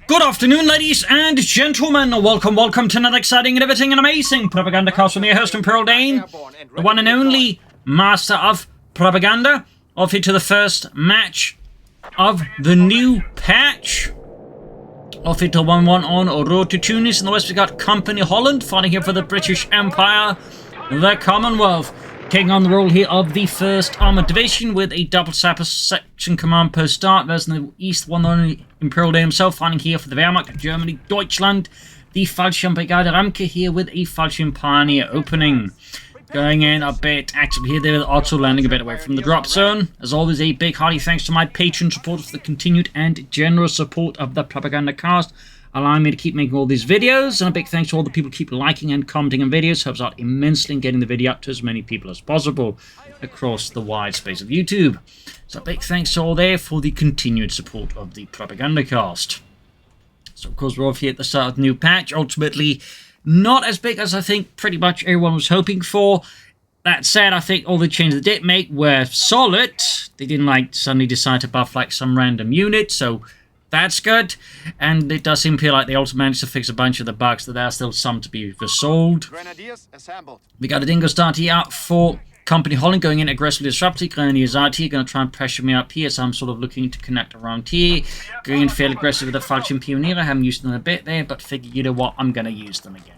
Good afternoon, ladies and gentlemen. Welcome to another exciting and everything and amazing Propagandacast with me, your host, ImperialDane, the one and only master of propaganda. Off into the first match of the new patch. Off into 1-1 on Road To Tunis. In the west, we got CompanyHolland fighting here for the British Empire, the Commonwealth. Taking on the role here of the 1st Armoured Division with a double sapper section command per start. There's in the east, one and only ImperialDane himself fighting here for the Wehrmacht, Germany, Deutschland. The Fallschirmbrigade Ramke here with a Fallschirm Pioneer opening. Going in a bit actively here, they're also landing a bit away from the drop zone. As always, a big hearty thanks to my Patreon supporters for the continued and generous support of the Propagandacast, allowing me to keep making all these videos. And a big thanks to all the people who keep liking and commenting on videos. Helps out immensely in getting the video up to as many people as possible across the wide space of YouTube. So a big thanks to all there for the continued support of the Propagandacast. So of course we're off here at the start of the new patch. Ultimately not as big as I think pretty much everyone was hoping for. That said, I think all the changes they did make were solid. They didn't suddenly decide to buff some random unit, so that's good. And it does seem to feel like they also managed to fix a bunch of the bugs, that there are still some to be resolved. We got a Dingo start here out for CompanyHolland, going in aggressively disruptive. Grenadiers out here, going to try and pressure me up here, so I'm sort of looking to connect around here. Going in fairly aggressive with the Fallschirm Pioneer. I haven't used them a bit there, but figure, you know what, I'm going to use them again.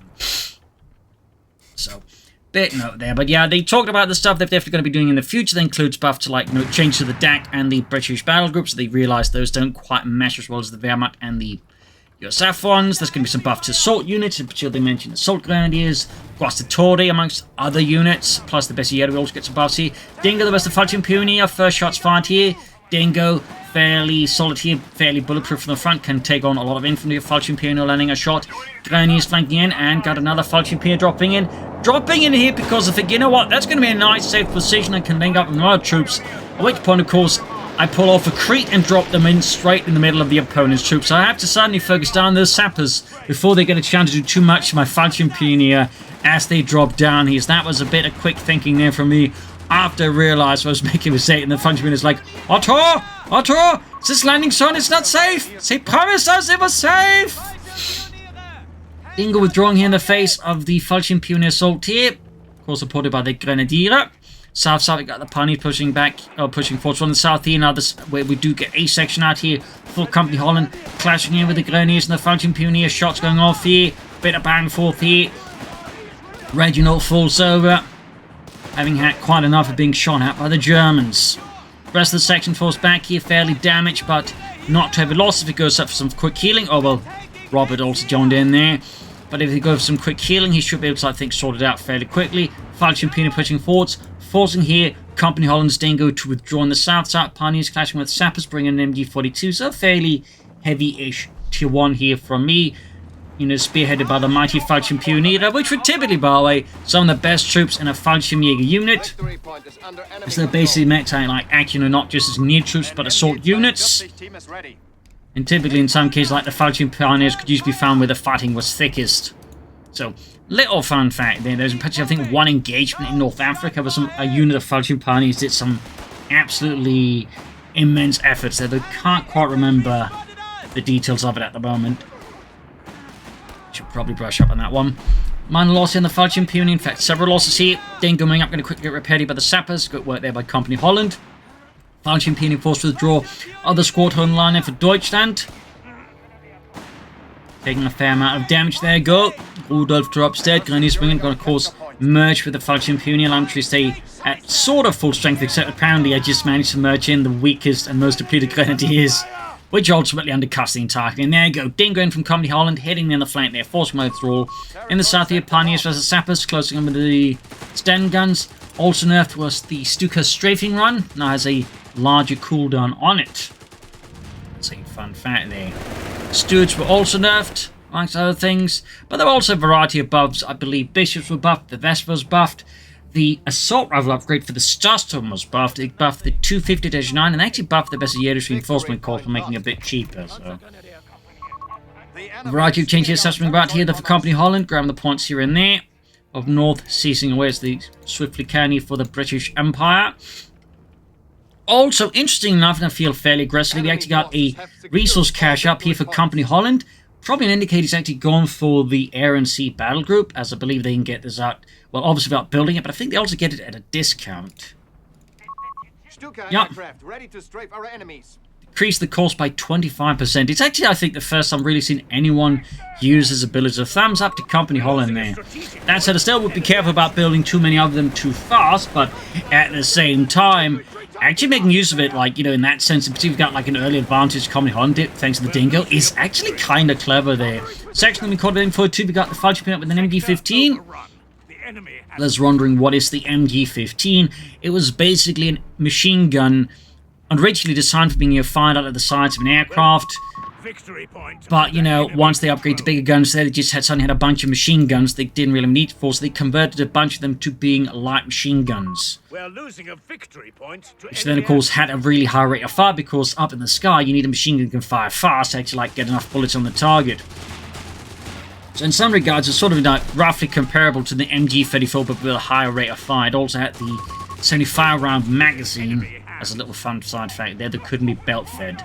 So, bit note there. But yeah, they talked about the stuff they're definitely going to be doing in the future. That includes buff to change to the DAC and the British battle groups. So they realized those don't quite mesh as well as the Wehrmacht and the UKF ones. There's going to be some buff to assault units. In particular, they mentioned assault grenadiers, Guastatori amongst other units. Plus the best we also get some buffs here. Dingo, the best of Fallschirm Pioneer. First shots fired here. Dingo, fairly solid here, fairly bulletproof from the front, can take on a lot of infantry. Fallschirm Pioneer landing a shot. Grenadiers flanking in, and got another Fallschirm Pioneer dropping in. Dropping in here because I think, you know what, that's going to be a nice safe position and can link up with my troops. At which point, of course, I pull off a creep and drop them in straight in the middle of the opponent's troops. So I have to suddenly focus down those sappers before they get a chance to do too much to my Fallschirm Pioneer as they drop down here. So that was a bit of quick thinking there from me after I realized I was making a mistake, and the Fallschirm Pioneer is like, Otto, is this landing zone? It's not safe. They promised us it was safe. Dingo withdrawing here in the face of the Fallschirm Pioneer assault here. Of course, supported by the Grenadier. South side, we got the Pioneer pushing forward on the south here. Now, this where we do get a section out here for CompanyHolland, clashing here with the Grenadiers and the Fallschirm Pioneer. Shots going off here. Bit of back and forth here. Reginald falls over, having had quite enough of being shot at by the Germans. The rest of the section falls back here, fairly damaged, but not too heavy losses. If it goes up for some quick healing, oh well, Robert also joined in there. But if he goes for some quick healing, he should be able to, I think, sort it out fairly quickly. Fallschirm Pioneer pushing forwards, forcing here CompanyHolland's Dingo to withdraw on the south side. Pioneers clashing with sappers, bringing an MG42, so fairly heavy-ish tier 1 here from me. You know, spearheaded by the mighty Fallschirm Pioneer, which would typically, by the way, some of the best troops in a Fallschirm Jäger unit. So they're basically meant to act, not just as near troops, but assault units. And typically, in some cases, like the Fallschirm Pioneers could usually be found where the fighting was thickest. So, little fun fact there. There's, I think, one engagement in North Africa where a unit of Fallschirm Pioneers did some absolutely immense efforts there. They can't quite remember the details of it at the moment. Should probably brush up on that one. Minor loss in the Fallschirm Pioneer. In fact, several losses here. Dingo coming up, going to quickly get repaired by the sappers. Good work there by CompanyHolland. Fallschirm Pioneer forced to withdraw. Other squad home line in for Deutschland. Taking a fair amount of damage there. Go. Rudolf drops dead. Grenadiers swinging. Going to, of course, merge with the Fallschirm Pioneer. I'm to stay at sort of full strength, except apparently I just managed to merge in the weakest and most depleted Grenadiers, which ultimately undercuts the entire thing. And there you go. Dingo in from CompanyHolland, hitting in the flank there, forcing my withdrawal. In the south here, Pioneers versus Sappers, closing in with the Sten guns. Also nerfed was the Stuka strafing run. Now has a larger cooldown on it. That's a fun fact there. Stuarts were also nerfed, amongst other things. But there were also a variety of buffs. I believe Bishops were buffed, the Vespa was buffed. The Assault Rifle upgrade for the Starstorm was buffed. It buffed the 250-9 and actually buffed the best of Yiddish reinforcement corps for making it a bit cheaper. So, a variety of changes assessment about here. For CompanyHolland, grabbing the points here and there. Of North, ceasing away as they swiftly can here for the British Empire. also, interesting enough, and I feel fairly aggressively, we actually got a resource cache up here for CompanyHolland. Probably an indicator he's actually gone for the Air and Sea Battle Group, as I believe they can get this out, well, obviously without building it, but I think they also get it at a discount. Yep. Ready to strafe our enemies. Increase the cost by 25%. It's actually, I think, the first time I've really seen anyone use his ability. So thumbs up to CompanyHolland there. That said, I still would be careful about building too many of them too fast, but at the same time, actually making use of it, like, you know, in that sense, in particular, you've got like an early advantage CompanyHolland did, thanks to the Dingo, is actually kind of clever there. Section we called it in for 2, we got the Falchi pin up with an MG-15. Let's wondering what is the MG-15. It was basically a machine gun originally designed for being fired out of the sides of an aircraft, but, you know, once they upgraded to bigger guns, they just suddenly had a bunch of machine guns they didn't really need for, so they converted a bunch of them to being light machine guns. We're losing a victory point to which then, of course, had a really high rate of fire, because up in the sky, you need a machine gun that can fire fast to actually, like, get enough bullets on the target. So in some regards, it's sort of like roughly comparable to the MG-34, but with a higher rate of fire. It also had the 75-round magazine as a little fun side fact there that couldn't be belt-fed.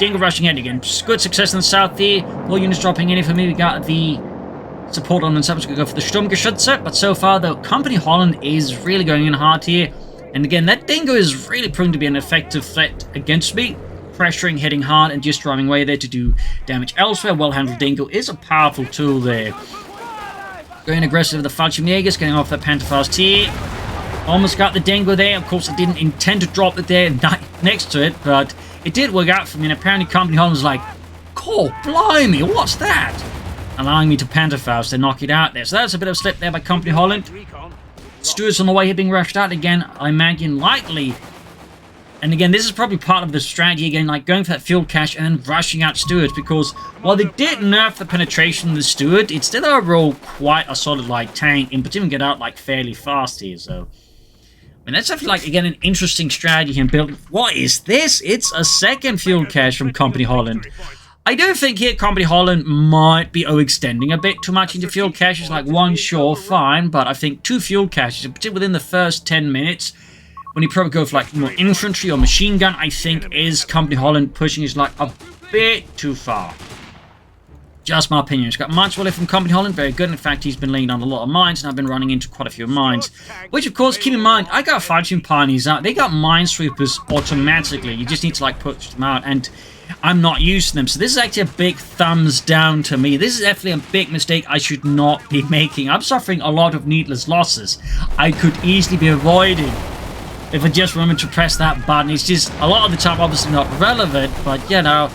Dingo rushing in again. Good success in the south there. More units dropping in. For me, we got the support on the subs. Going to go for the Sturmgeschütze. But so far, though, CompanyHolland is really going in hard here. And again, that Dingo is really proven to be an effective threat against me. Pressuring, hitting hard, and just driving away there to do damage elsewhere. Well-handled Dingo is a powerful tool there. Going aggressive with the Fallschirmjägers, getting off that Panzerfaust here. Almost got the Dingo there. Of course, I didn't intend to drop it there next to it, but it did work out for me. And apparently, CompanyHolland was like, "Oh, blimey, what's that?" Allowing me to Panzerfaust and knock it out there. So that's a bit of a slip there by CompanyHolland. Stewards on the way here being rushed out again, I imagine, likely. And again, this is probably part of the strategy, again, like going for that fuel cache and then rushing out Stewards, because while they did nerf the penetration of the Steward, it's still overall quite a solid, like, tank, in particular get out, like, fairly fast here, so. I mean, that's definitely, like, again, an interesting strategy in building. What is this? It's a second fuel cache from CompanyHolland. I do think here CompanyHolland might be overextending a bit too much into fuel caches, like one, sure, fine, but I think 2 fuel caches, particularly within the first 10 minutes, when you probably go for like more infantry or machine gun, I think is CompanyHolland pushing his luck a bit too far. Just my opinion. He's got mines left from CompanyHolland, very good. In fact, he's been laying down a lot of mines, and I've been running into quite a few mines. Which, of course, keep in mind, I got Falchion Pioneers out. They got minesweepers automatically. You just need to like push them out, and I'm not used to them. So this is actually a big thumbs down to me. This is definitely a big mistake I should not be making. I'm suffering a lot of needless losses I could easily be avoiding if I just remember to press that button. It's just, a lot of the time, obviously not relevant, but, you know,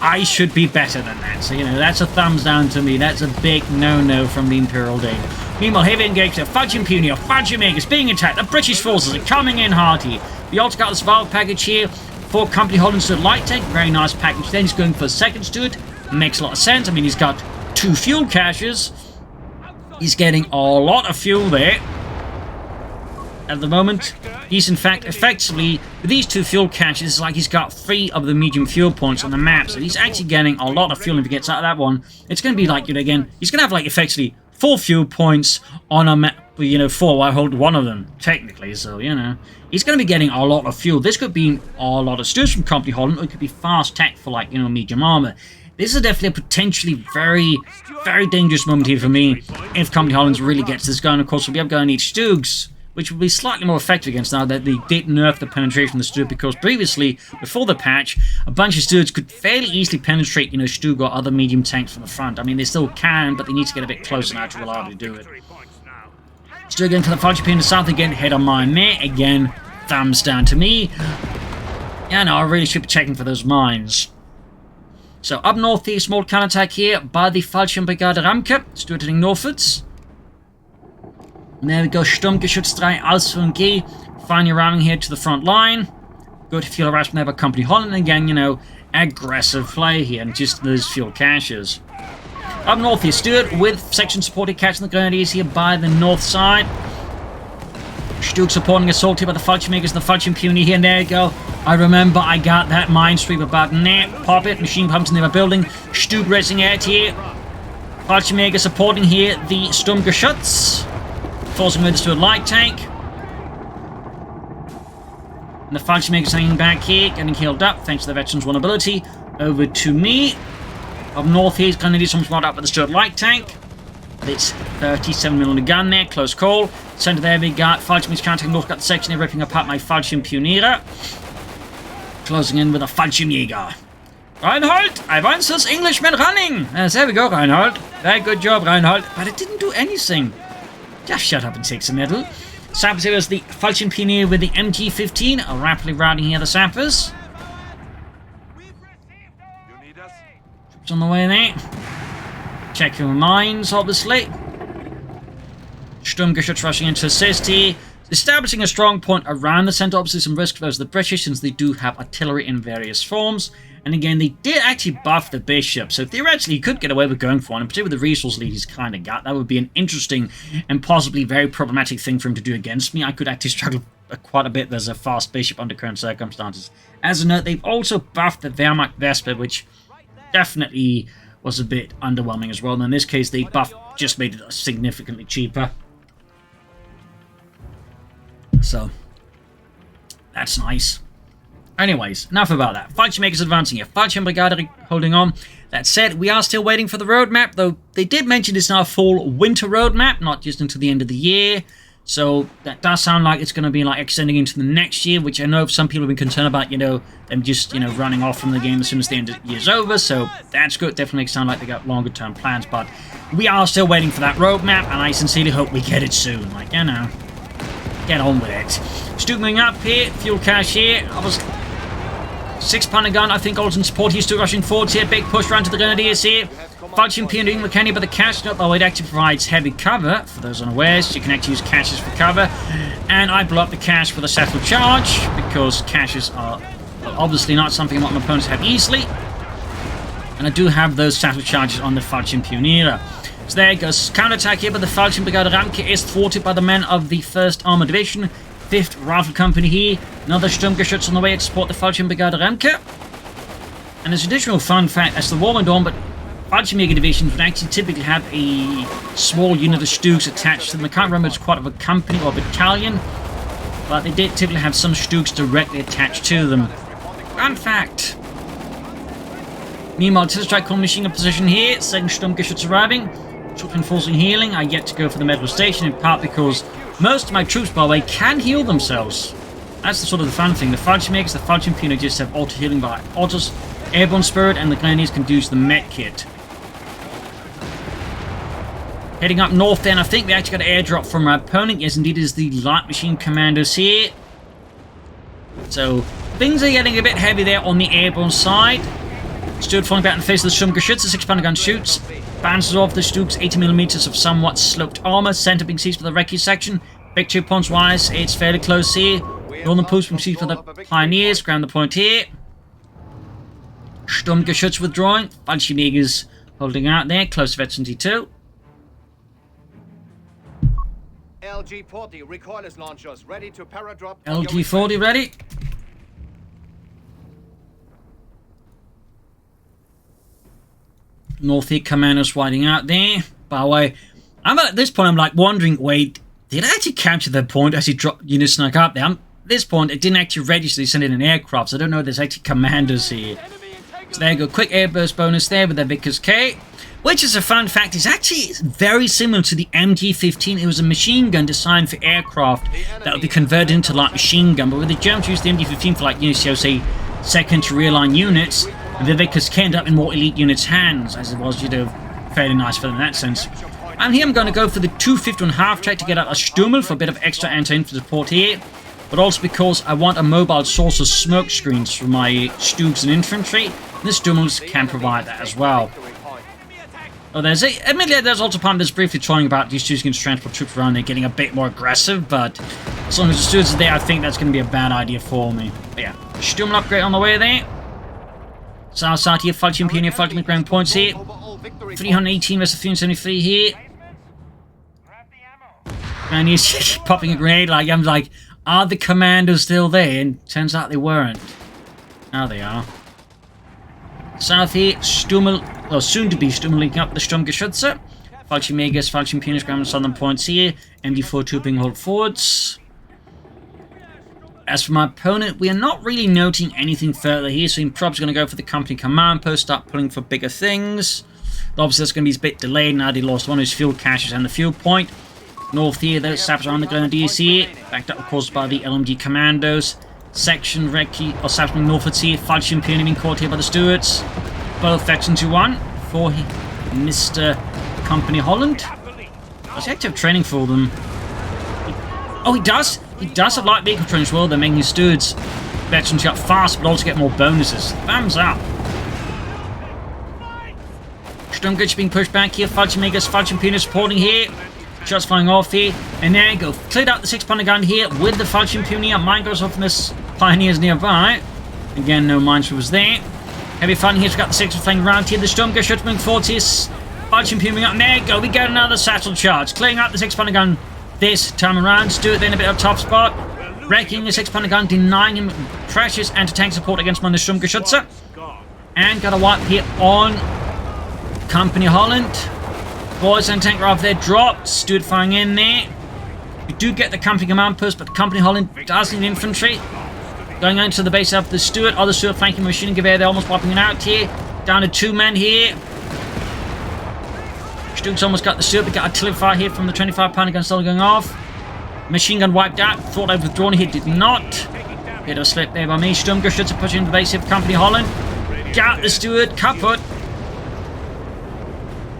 I should be better than that. So, you know, that's a thumbs down to me. That's a big no-no from the ImperialDane. Meanwhile, heavy engagement, Falchion Pioneer, Fallschirmjäger being attacked. The British forces are coming in hard here. We also got the survival package here for CompanyHolland Steward Light Tank. Very nice package. Then he's going for a second Steward. Makes a lot of sense. I mean, he's got 2 fuel caches. He's getting a lot of fuel there at the moment. He's, in fact, effectively, with these 2 fuel caches, it's like he's got 3 of the medium fuel points on the map, so he's actually getting a lot of fuel. If he gets out of that one, it's going to be like, you know, again, he's going to have, like, effectively 4 fuel points on a map, you know, 4, I hold 1 of them, technically, so, you know, he's going to be getting a lot of fuel. This could be a lot of stews from CompanyHolland, or it could be fast tech for, like, you know, medium armor. This is definitely a potentially very, very dangerous moment here for me, if CompanyHolland really gets this going. Of course, we'll be going to need Stoogs, which will be slightly more effective against now that they did nerf the penetration of the Steward, because previously, before the patch, a bunch of Stewards could fairly easily penetrate, you know, Stug or other medium tanks from the front. I mean, they still can, but they need to get a bit closer now to reliably do it. Stug again to the Falchion in the south again, head on mine there, again, thumbs down to me. Yeah, no, I really should be checking for those mines. So, up north here, small counterattack here by the Falchion Brigade Ramke, Steward heading northwards. And there we go, Sturmgeschütz 3, Ausführung G. Finally rounding here to the front line. Good fuel rush from there by CompanyHolland. Again, you know, aggressive play here, and just those fuel caches. Up north here, Steward with section supported catching the Grenadiers here by the north side. Stug supporting assault here by the Fallschirmjägers and the Falchion Pioneer here, and there you go. I remember I got that minesweeper button there. Pop it, machine pumps in the building. Stug racing out here. Fallschirmjäger supporting here the Sturmgeschütz. Forcing with the Steward Light Tank. And the Fallschirmjäger's hanging back here, getting healed up thanks to the veteran's vulnerability. Over to me. Up north here, he's going to need some spot up with the Stuart light tank. It's 37mm on the gun there, close call. Center there, we got Fallschirmjäger's counting north, got the section here, ripping apart my Fallschirmpioniere. Closing in with a Fallschirmjäger. Reinhold, I want those Englishmen running. There we go, Reinhold. Very good job, Reinhold. But it didn't do anything. Just shut up and take some medal. Sappers here is the Fallschirmpioniere with the MG15. Rapidly routing here the sappers. Troops on the way there. Checking the mines, obviously. Sturmgeschütz rushing into assist here. Establishing a strong point around the center, obviously some risk versus the British, since they do have artillery in various forms. And again, they did actually buff the bishop, so theoretically he could get away with going for one, and particularly with the resource lead he's kind of got. That would be an interesting and possibly very problematic thing for him to do against me. I could actually struggle quite a bit as a fast bishop under current circumstances. As a note, they've also buffed the Wehrmacht Vesper, which definitely was a bit underwhelming as well. And in this case, the buff just made it significantly cheaper. So, that's nice. Anyways, enough about that. Fallschirmjäger's advancing here. Fallschirmbrigade holding on. That said, we are still waiting for the roadmap, though they did mention it's now a fall-winter roadmap, not just into the end of the year. So, that does sound like it's going to be like extending into the next year, which I know some people have been concerned about, them just, running off from the game as soon as the end of the year's over. So, that's good. Definitely sound like they got longer-term plans, but we are still waiting for that roadmap, and I sincerely hope we get it soon. Get on with it. Stooping up here, fuel cache here. I was 6-pounder gun, I think Alton support. He's still rushing forwards here. Big push round to the Grenadiers here. Fallschirmpioniere doing McKenny, but the cache, though it actually provides heavy cover. For those unawares, so you can actually use caches for cover. And I blow up the cache with a settled charge, because caches are obviously not something that my opponents have easily. And I do have those settled charges on the Fallschirmpioniere. So there goes counterattack here, but the Fallschirmbrigade Ramke is thwarted by the men of the 1st Armoured Division. 5th Rifle Company here. Another Sturmgeschütz on the way to support the Fallschirmbrigade Ramke. And as an additional fun fact, as the war went on, but Fallschirmjäger divisions would actually typically have a small unit of Stugs attached to them. I can't remember if it's quite of a company or a battalion, but they did typically have some Stugs directly attached to them. Fun fact. Meanwhile, Strike Column machine gun position here. 2nd Sturmgeschütz arriving. Troop enforcing healing. I get to go for the medical station, in part because most of my troops, by the way, can heal themselves. That's the sort of the fun thing. The Fallschirmjägers, the Fallschirmpioniere just have auto healing by autos, airborne spirit, and the Grenadiers can use the med kit. Heading up north then, I think we actually got an airdrop from our opponent. Yes, indeed, it is the light machine commandos here. So, things are getting a bit heavy there on the airborne side. Stuart falling back in the face of the Sturmgeschütz. The 6-pounder gun shoots. Bounces off the Stugs, 80mm of somewhat sloped armor. Center being seized for the recce section. Victory points wise, it's fairly close here. Northern post being seized for the Pioneers. Ground the point here. Sturmgeschütz withdrawing. Fallschirmjägers holding out there. Close to Veteran T2. LG-40 recoilless launchers ready to paradrop. LG-40 ready. North here, commandos winding out there. By the way, at this point, I'm like wondering, wait, did I actually capture the point as he snuck up there? At this point, it didn't actually register they sent in an aircraft, so I don't know if there's actually commandos here. So there you go, quick airburst bonus there with the Vickers K, which is a fun fact, is actually very similar to the MG15. It was a machine gun designed for aircraft that would be converted into light machine gun, but with the Germans used the MG15 for say, second to rear line units, and the Vickers K ended up in more elite units' hands, as it was, fairly nice for them in that sense. And here I'm going to go for the 251.5 track to get out a Stummel for a bit of extra anti-infantry support here, but also because I want a mobile source of smoke screens for my Stugs and infantry. And the Stummels can provide that as well. Oh, admittedly, there's also part of this briefly talking about these Stugs going to transport troops around. They're getting a bit more aggressive, but as long as the Stugs are there, I think that's going to be a bad idea for me. But yeah, Stummel upgrade on the way there. South side here, Fallschirmpioniere, Fallschirmjäger ground points here. 318 versus 373 here. And he's popping a grenade. I'm like, are the commandos still there? And turns out they weren't. Now they are. South here, Stummel, well, soon to be Stummel linking up the Sturmgeschütze. Fallschirmjägers, Fallschirmpioniers ground southern points here. MD4 trooping hold forwards. As for my opponent, we are not really noting anything further here, so he's probably going to go for the company command post, start pulling for bigger things. Obviously, that's going to be a bit delayed now. He lost one of his fuel caches and the fuel point. North here, those sappers are on the Grenadiers here, backed up, of course, by the LMG commandos. Section Recce, or Sappers northwards here, Falchion Peony being caught here by the Stuarts. Both factions 2-1 for Mr. CompanyHolland. Does he actually have training for them? Oh, he does! He does have light vehicle training as well. They're making his Stuarts veterans up fast, but also get more bonuses. Thumbs up! Sturmgeschütz being pushed back here. Falchion Megas, Falchion Peony supporting here. Shots flying off here. And there you go. Cleared out the 6-pounder gun here with the Falchion Pioneer. Mine goes off from this Pioneers nearby. Again, no minesweepers there. Heavy fun here. We've got the 6 flying around here. The Sturmgeschütz moving forward here. Falchion Pioneer up. There you go. We get another satchel charge. Clearing out the 6-pounder gun this time around. Stuart then a bit of top spot. Wrecking the 6-pounder gun. Denying him precious anti-tank support against one of the Sturmgeschütze. And got a wipe here on CompanyHolland. Boys and tank right there dropped. Stuart firing in there. We do get the company command post, but CompanyHolland does need infantry. Going into the base of the Stuart. Other Stuart flanking machine gun they're almost wiping it out here. Down to 2 men here. Stuart's almost got the Stuart. We got artillery fire here from the 25-pounder gun still going off. Machine gun wiped out. Thought I'd withdrawn here. Did not. Bit of a slip there by me. Sturmgeschütze pushing the base of CompanyHolland. Got the Stuart. Kaput.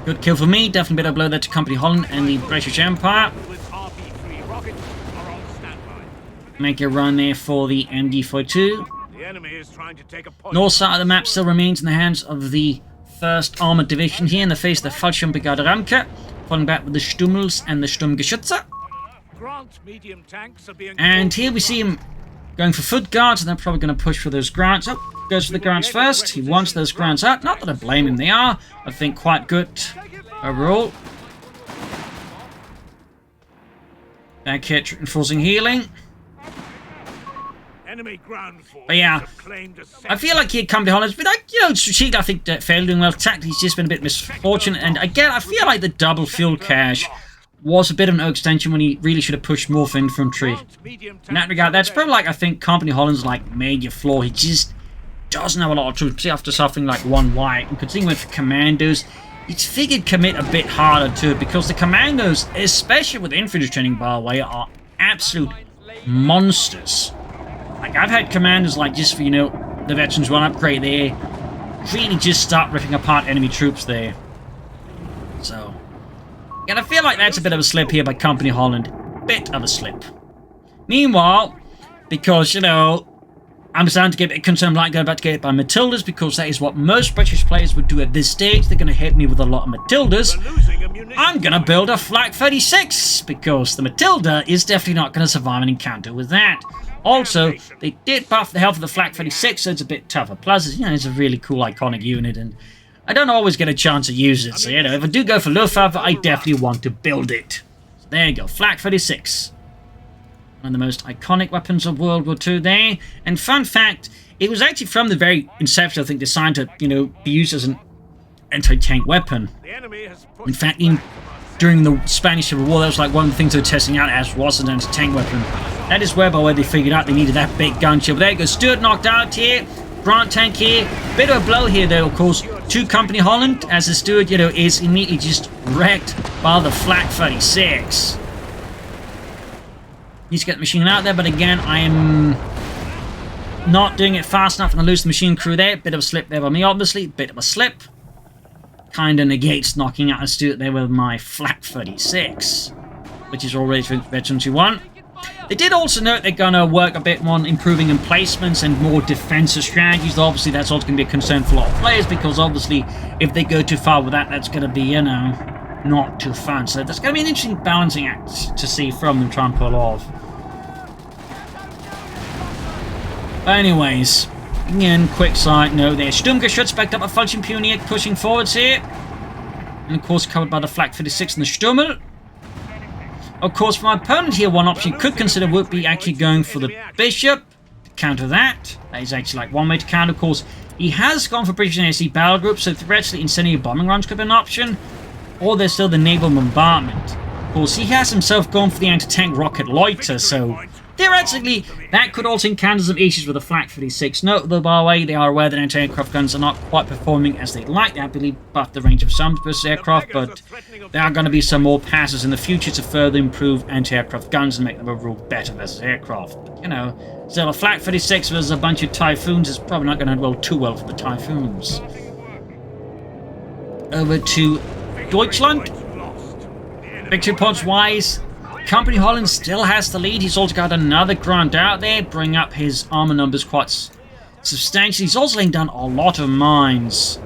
Good kill for me. Definitely better blow there to CompanyHolland and the British Empire. Make a run there for the MD-42. North side of the map still remains in the hands of the 1st Armoured Division here in the face of the Fallschirmbrigade Ramke. Falling back with the Stummels and the Sturmgeschütze. And here we see him going for foot guards, and they're probably going to push for those grants. Oh, goes for the grants first. He wants those grants out. Not that I blame him, they are, I think, quite good overall. Back here, enforcing healing. But yeah, I feel like here CompanyHolland's been, like, you know, strategic, I think, fairly doing well. Tactically, he's just been a bit misfortunate. And again, I feel like the double fuel cache was a bit of an overextension when he really should have pushed more for infantry. In that regard, that's probably, like, I think CompanyHolland's, like, major flaw. He just doesn't have a lot of troops after suffering, like, 1 white. And considering with commandos, he's figured commit a bit harder to it, because the commandos, especially with infantry training, by the way, are absolute monsters. Like, I've had commanders, like, just for, you know, the Veterans 1 upgrade there, really just start ripping apart enemy troops there. So, and I feel like that's a bit of a slip here by CompanyHolland. Bit of a slip. Meanwhile, because, you know, I'm starting to get a bit concerned, like going about to get hit by Matildas, because that is what most British players would do at this stage. They're going to hit me with a lot of Matildas. I'm going to build a Flak 36, because the Matilda is definitely not going to survive an encounter with that. Also, they did buff the health of the Flak 36, so it's a bit tougher. Plus, you know, it's a really cool, iconic unit, and I don't always get a chance to use it. So, you know, if I do go for Luftwaffe, I definitely want to build it. So there you go, Flak 36. One of the most iconic weapons of World War II there. And fun fact, it was actually from the very inception, I think, designed to, you know, be used as an anti-tank weapon. In fact, even during the Spanish Civil War, that was like one of the things they were testing out as was an anti-tank weapon. That is where, by the way, they figured out they needed that big gunship. There you go, Stuart knocked out here. Grant tank here. Bit of a blow here, though, of course, to CompanyHolland, as the Stuart, you know, is immediately just wrecked by the Flak 36. Needs to get the machine out there, but again, I am not doing it fast enough, and I lose the machine crew there. Bit of a slip there by me, obviously. Bit of a slip. Kind of negates knocking out a Stuart there with my Flak 36, which is already Veteran 2-1. They did also note they're going to work a bit more on improving emplacements and more defensive strategies. Obviously, that's also going to be a concern for a lot of players, because obviously, if they go too far with that, that's going to be, you know, not too fun. So that's going to be an interesting balancing act to see from them try and pull off. But anyways, again, quick side note there. Sturmgeschütz backed up a Falchion Pioneer pushing forwards here. And of course, covered by the Flak 36 and the Stummel. Of course, for my opponent here, one option you could consider would be actually going for the Bishop to counter that. That is actually like one way to counter. Of course, he has gone for British and AC battle group, so theoretically incendiary bombing runs could be an option. Or there's still the naval bombardment. Of course, he has himself gone for the anti-tank rocket loiter, so theoretically, that could also encounter some issues with the Flak 36. Note, though, by the way, they are aware that anti-aircraft guns are not quite performing as they'd like. They, I believe, buffed the range of some versus aircraft, but there are going to be some more passes in the future to further improve anti-aircraft guns and make them overall better versus aircraft. But, you know, still, a Flak 36 versus a bunch of Typhoons is probably not going to end well too well for the Typhoons. Over to Deutschland. Victory points wise, CompanyHolland still has the lead. He's also got another grunt out there, bring up his armor numbers quite substantially. He's also laying down a lot of mines.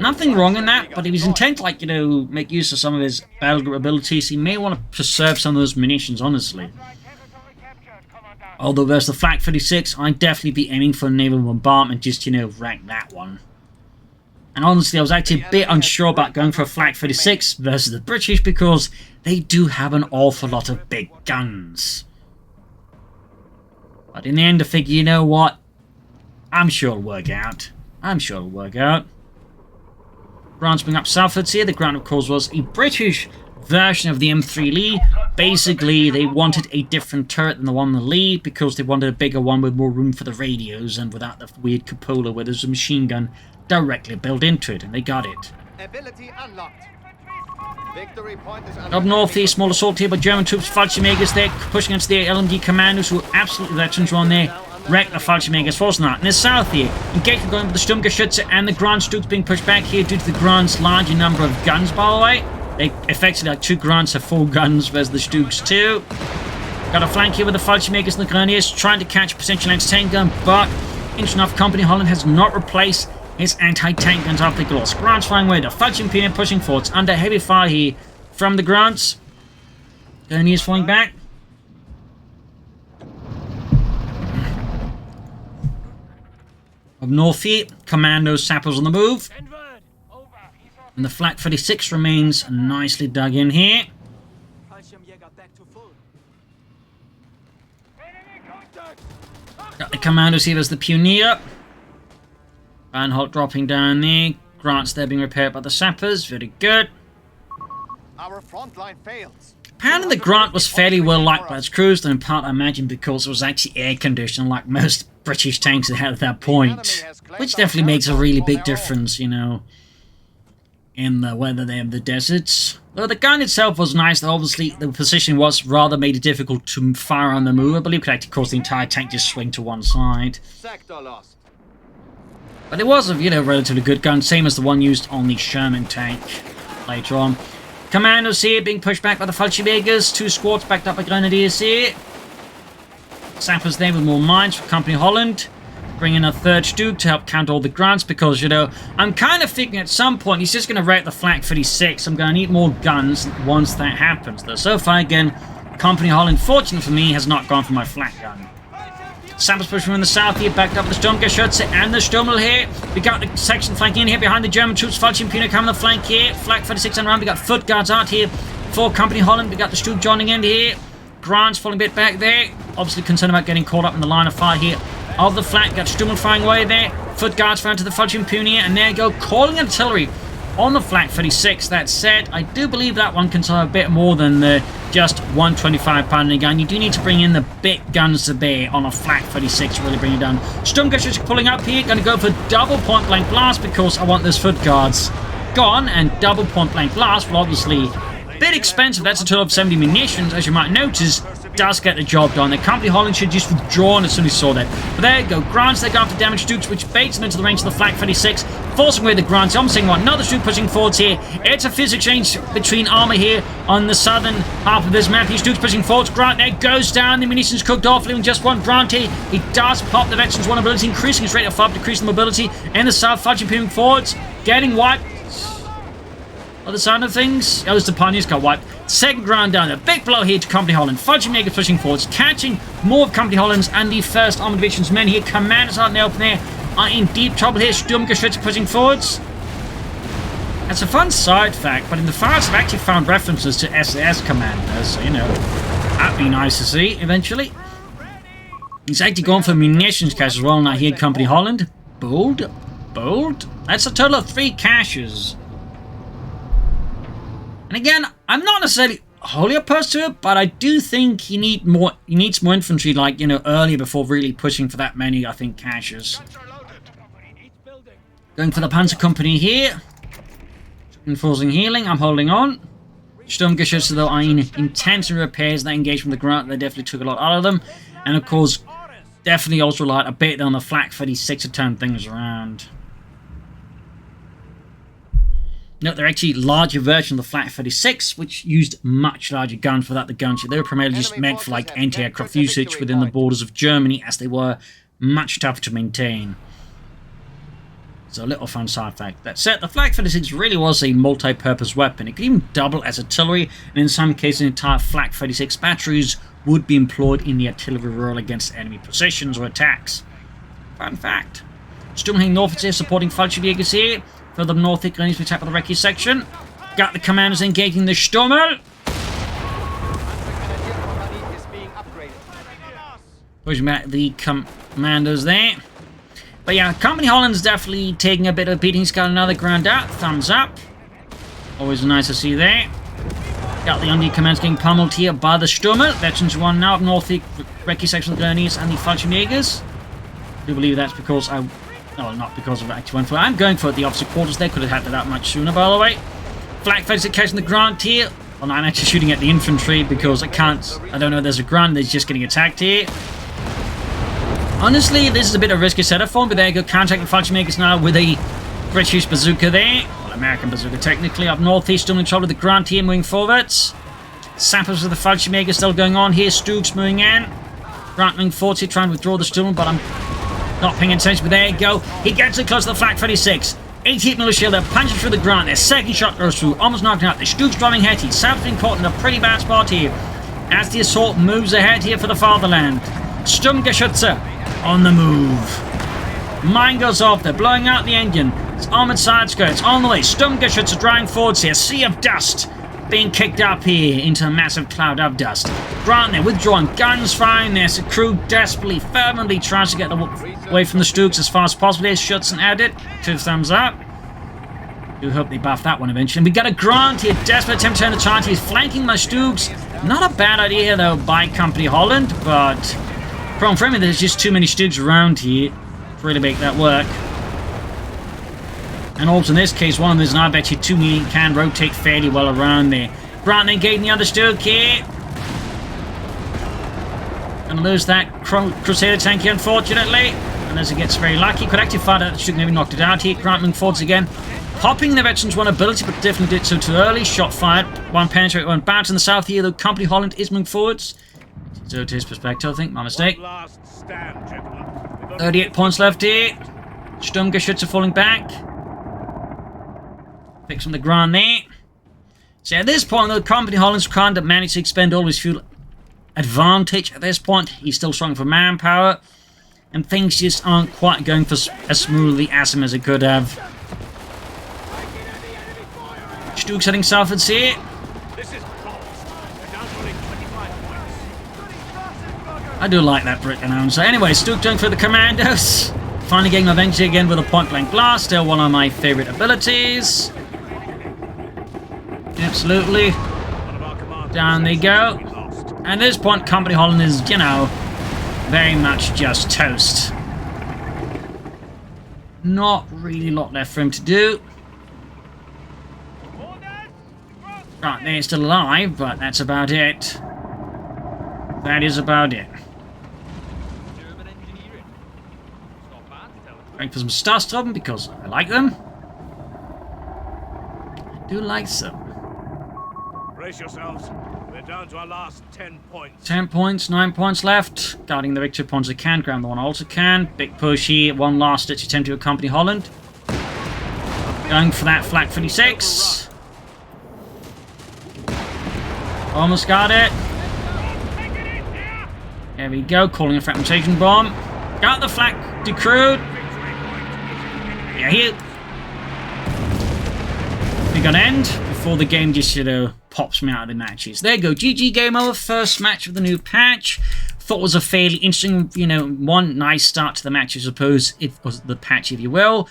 Nothing wrong in that, but if he's intent, like, you know, make use of some of his battle group abilities, he may want to preserve some of those munitions, honestly. Although there's the Flak 36, I'd definitely be aiming for a naval bombardment, just, you know, rank that one. And honestly, I was actually a bit unsure about going for a Flak 36 versus the British because they do have an awful lot of big guns. But in the end, I figure, you know what? I'm sure it'll work out. I'm sure it'll work out. Grant's bring up southwards here. The Grant, of course, was a British version of the M3 Lee. Basically, they wanted a different turret than the one in the Lee because they wanted a bigger one with more room for the radios and without the weird cupola where there's a machine gun directly built into it, and they got it. Ability unlocked. Victory point is Up north here, small assault here by German troops, Fallschirmjägers there, pushing against the LMD commandos who are absolutely veterans on there. Wreck the Fallschirmjägers, force not. In the south here, engagement going with the Sturmgeschütze and the Grant Stooks being pushed back here due to the Grant's larger number of guns, by the way. They effectively, like, 2 Grants have 4 guns versus the Stooks 2. Got a flank here with the Fallschirmjägers and the Grenadiers trying to catch a potential anti-tank gun, but interesting enough, CompanyHolland has not replaced his anti-tank guns after the loss. Grant's flying away, the Fallschirmjäger pushing forwards under heavy fire here from the Grants. Grenadiers falling back. Up north here, commandos, sappers on the move. And the Flak 36 remains nicely dug in here. Got the commandos here as the Pioneer. Van Holt dropping down there. Grant's there being repaired by the sappers. Very good. Our front line fails. Apparently the Grant was fairly well liked by its crews, and in part I imagine because it was actually air conditioned like most British tanks had at that point. Which definitely makes a really big difference, you know, in the weather there of the deserts. Though the gun itself was nice, though obviously the position was rather made it difficult to fire on the move. I believe it could actually cause the entire tank to swing to one side. Sector lost. But it was a, you know, relatively good gun, same as the one used on the Sherman tank later on. Commandos here being pushed back by the Fallschirmjägers. 2 squads backed up by Grenadiers here. Sappers there with more mines for CompanyHolland. Bring in a 3rd Stuke to help counter all the Grants because, you know, I'm kind of thinking at some point he's just going to wreck the Flak 36. I'm going to need more guns once that happens. Though so far, again, CompanyHolland, fortunately for me, has not gone for my Flak gun. Sappers pushing from the south here, backed up with the Sturmgeschütze and the Stummel here. We got the section flanking in here behind the German troops. Fallschirmjäger coming the flank here. Flak 36 on around. We got foot guards out here for CompanyHolland. We got the Stuke joining in here. Grant's falling a bit back there. Obviously concerned about getting caught up in the line of fire here of the Flak. Got Stummel firing away there. Foot guards found to the Fallschirmjäger, and there you go, calling artillery on the Flak 36. That said, I do believe that one can serve a bit more than the just 125 pounder gun. You do need to bring in the big guns to bear on a Flak 36 to really bring it down. Sturmgeschütze pulling up here, going to go for double point blank blast because I want those foot guards gone, and double point blank blast will obviously a bit expensive. That's a total of 70 munitions, as you might notice. Does get the job done. The CompanyHolland should just withdraw as soon as he saw that. But there you go. Grants, they go after damaged Dukes, which baits them into the range of the Flak 36, forcing away the Grants. I'm saying what? Another Duke pushing forwards here. It's a physics exchange between armor here on the southern half of this map. These Dukes pushing forwards. Grant there goes down. The munitions cooked off, leaving just one Grant here. He does pop the veteran's one ability, increasing his rate of fire, decreasing the mobility. In the south, Fudging moving forwards, getting wiped. Other side of things, oh, the Pioneers got wiped. Second ground down, a big blow here to CompanyHolland. Fallschirmjäger pushing forwards, catching more of CompanyHolland's and the 1st Armoured Division's men here. Commanders out in the open there are in deep trouble here. Sturmgeschütze pushing forwards. That's a fun side fact, but in the files I've actually found references to SAS commanders, so, you know, that'd be nice to see eventually. He's actually gone for munitions cache as well now here at CompanyHolland. Bold, bold. That's a total of 3 caches. And again, I'm not necessarily wholly opposed to it, but I do think he needs more infantry, like, you know, earlier before really pushing for that many, I think, caches. Going for the Panzer Company here. Enforcing healing, I'm holding on. Sturmgeschütze, though, are in intense repairs. That engagement from the ground, they definitely took a lot out of them. And, of course, definitely also relied a bit on the Flak 36 to turn things around. Note, they're actually larger version of the Flak 36, which used much larger guns without the gunship. They were primarily just meant for, like, anti-aircraft usage within the borders of Germany, as they were much tougher to maintain. So a little fun side fact. That said, the Flak 36 really was a multi-purpose weapon. It could even double as artillery, and in some cases entire Flak 36 batteries would be employed in the artillery role against enemy positions or attacks. Fun fact. Sturmhang North is supporting Fallschirmjägers here. Further north, it continues to attack with the recce section. Got the commanders engaging the Sturmel. Pushing back the commanders there. But yeah, CompanyHolland's definitely taking a bit of a beating. He's got another ground out. Thumbs up. Always nice to see there. Got the Undy commands getting pummeled here by the Sturmel. Veterans 1 now up north, the recce section of the Grenadiers and the Fallschirmjägers. I do believe that's because I... No, not because of actually went for it. I'm going for the opposite quarters. They could have had that much sooner, by the way. Flak 36 catching the ground here. Well, I'm actually shooting at the infantry because I can't... I don't know if there's a ground. They're just getting attacked here. Honestly, this is a bit of a risky setup for him, but there you go, contacting Fallschirmjägers now with a British bazooka there. Well, American bazooka, technically. Up northeast, still in trouble with the ground here, moving forwards. Sappers with the Fallschirmjägers still going on here. Stooks moving in. Grant moving forward here, trying to withdraw the Sturm, but I'm not paying attention. But there you go. He gets it close to the Flak 36. 88 mm shield, punches through the ground. Their second shot goes through, almost knocked out. The Stooks driving ahead. He's being caught in a pretty bad spot here as the assault moves ahead here for the fatherland. Sturmgeschütze on the move. Mine goes off. They're blowing out the engine. It's armored side skirts on the way. Sturmgeschütze are driving forwards here. Sea of dust being kicked up here into a massive cloud of dust. Grant, they're withdrawing. Guns firing. There's a crew desperately, fervently tries to get away from the Stooks as fast as possible. Here's Schützen added. 2 thumbs up. Do hope they buff that one eventually. And we got a Grant here. Desperate attempt to turn the charge. He's flanking my Stooks. Not a bad idea though by CompanyHolland, but problem for me, there's just too many Stooks around here to really make that work. And also in this case, one of them is, and I bet you 2 million can rotate fairly well around there. Grant engaging the other Stook here. Gonna lose that Crusader tank here, unfortunately. Unless it gets very lucky. Could actually fire that Stook, maybe knocked it out here. Grant moving forwards again. Popping the Veterans 1 ability, but definitely did so too early. Shot fired. One penetrate, one bounce in the south here, though CompanyHolland is moving forwards. So to his perspective, I think. My mistake. 38 points left here. Sturmgeschütze falling back. Fix from the ground there. So at this point, though, CompanyHolland's can't manage to expend all his fuel advantage. At this point, he's still strong for manpower. And things just aren't quite going for as smoothly as him as it could have. Stooks heading southwards here. I do like that Brit announcer. Anyway, Stook going for the commandos. Finally getting Avenger again with a point-blank blast. Still one of my favorite abilities. Absolutely. Down they go. At this point, CompanyHolland is, you know, very much just toast. Not really a lot left for him to do. Right, they're still alive, but that's about it. That is about it. Going for some Starstruben because I like them. I do like some. Brace yourselves. We're down to our last 10 points. 10 points, 9 points left. Guarding the victory points they can. Grab the one also can. Big push here. One last ditch attempt to accompany Holland. Going for that Flak 36. Almost got it. There we go. Calling a fragmentation bomb. Got the Flak decrewed. Yeah, here. We got end before the game just, you know, pops me out of the matches. There you go. GG, game over. First match of the new patch. Thought it was a fairly interesting, you know, one nice start to the match, I suppose, if was the patch, if you will.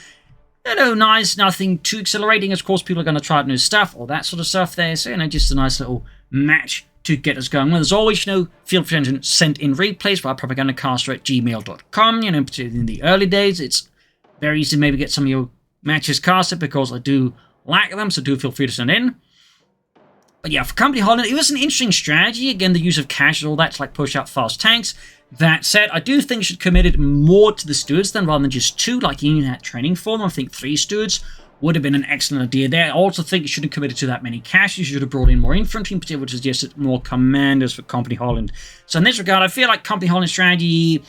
You know, nice, nothing too accelerating. Of course, people are going to try out new stuff, all that sort of stuff there. So, you know, just a nice little match to get us going. Well, as always, feel free to send in replays via propagandacaster@gmail.com. Particularly in the early days, it's very easy to maybe get some of your matches casted because I do like them, so do feel free to send in. But yeah, for CompanyHolland, it was an interesting strategy. Again, the use of cash and all that to like push out fast tanks. That said, I do think you should commit it more to the stewards then rather than just 2 like you had training for them. I think 3 stewards would have been an excellent idea there. I also think you shouldn't have committed to that many cash. You should have brought in more infantry, in particular, which is just more commanders for CompanyHolland. So in this regard, I feel like CompanyHolland's strategy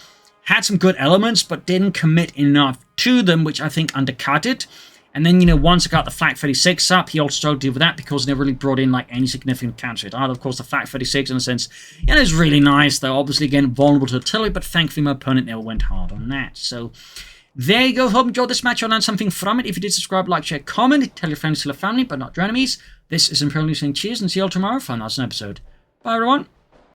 had some good elements, but didn't commit enough to them, which I think undercut it. And then, once I got the Flak 36 up, he also struggled to deal with that because they never really brought in, like, any significant counter hit either. Of course, the Flak 36, in a sense, is really nice, though. Obviously, again, vulnerable to artillery, but thankfully my opponent never went hard on that. So, there you go. Hope you enjoyed this match. I learned something from it. If you did, subscribe, like, share, comment. Tell your friends, tell your family, but not your enemies. This is ImperialDane saying cheers, and see you all tomorrow for another episode. Bye, everyone.